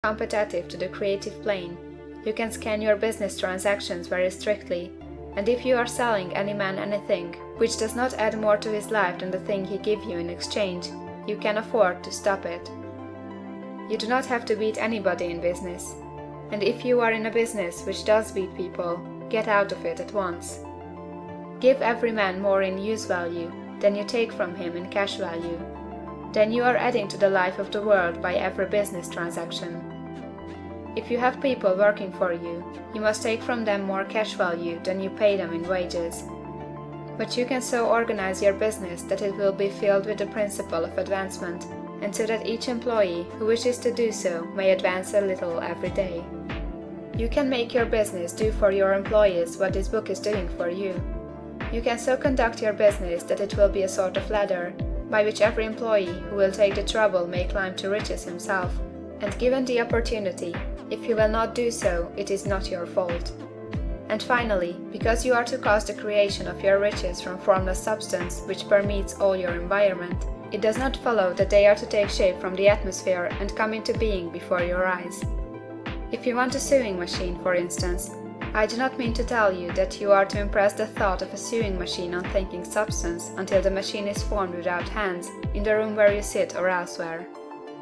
competitive to the creative plane. You can scan your business transactions very strictly, and if you are selling any man anything which does not add more to his life than the thing he gives you in exchange, you can afford to stop it. You do not have to beat anybody in business, and if you are in a business which does beat people, get out of it at once. Give every man more in use value than you take from him in cash value. Then you are adding to the life of the world by every business transaction. If you have people working for you, you must take from them more cash value than you pay them in wages. But you can so organize your business that it will be filled with the principle of advancement, and so that each employee who wishes to do so may advance a little every day. You can make your business do for your employees what this book is doing for you. You can so conduct your business that it will be a sort of ladder, by which every employee who will take the trouble may climb to riches himself, and given the opportunity, if he will not do so, it is not your fault. And finally, because you are to cause the creation of your riches from formless substance which permeates all your environment, it does not follow that they are to take shape from the atmosphere and come into being before your eyes. If you want a sewing machine, for instance, I do not mean to tell you that you are to impress the thought of a sewing machine on thinking substance until the machine is formed without hands in the room where you sit or elsewhere.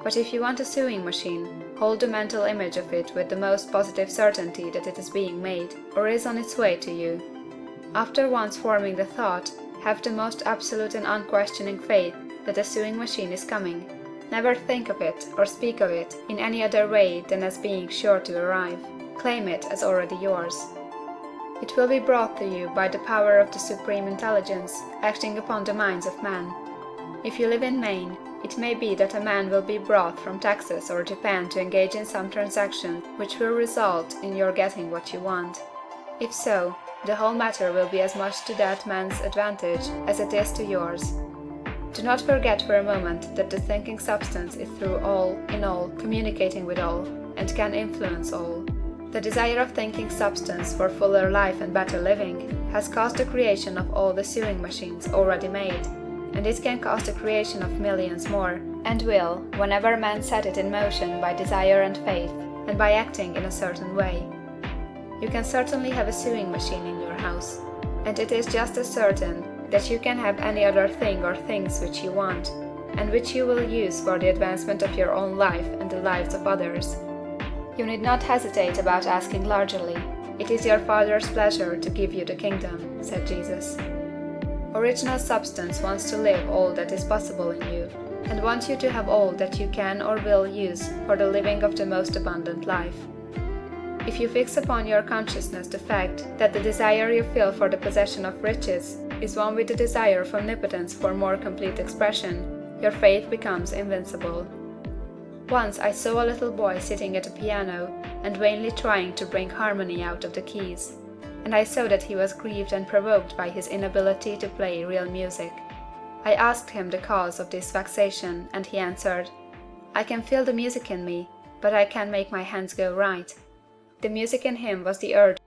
But if you want a sewing machine, hold the mental image of it with the most positive certainty that it is being made, or is on its way to you. After once forming the thought, have the most absolute and unquestioning faith that a sewing machine is coming. Never think of it or speak of it in any other way than as being sure to arrive. Claim it as already yours. It will be brought to you by the power of the Supreme Intelligence acting upon the minds of men. If you live in Maine, it may be that a man will be brought from Texas or Japan to engage in some transaction which will result in your getting what you want. If so, the whole matter will be as much to that man's advantage as it is to yours. Do not forget for a moment that the thinking substance is through all, in all, communicating with all, and can influence all. The desire of thinking substance for fuller life and better living has caused the creation of all the sewing machines already made, and it can cause the creation of millions more, and will, whenever men set it in motion by desire and faith, and by acting in a certain way. You can certainly have a sewing machine in your house, and it is just as certain that you can have any other thing or things which you want, and which you will use for the advancement of your own life and the lives of others. You need not hesitate about asking largely. It is your Father's pleasure to give you the kingdom, said Jesus. Original substance wants to live all that is possible in you, and wants you to have all that you can or will use for the living of the most abundant life. If you fix upon your consciousness the fact that the desire you feel for the possession of riches is one with the desire of omnipotence for more complete expression, your faith becomes invincible. Once I saw a little boy sitting at a piano and vainly trying to bring harmony out of the keys, and I saw that he was grieved and provoked by his inability to play real music. I asked him the cause of this vexation, and he answered, "I can feel the music in me, but I can't make my hands go right." The music in him was the urge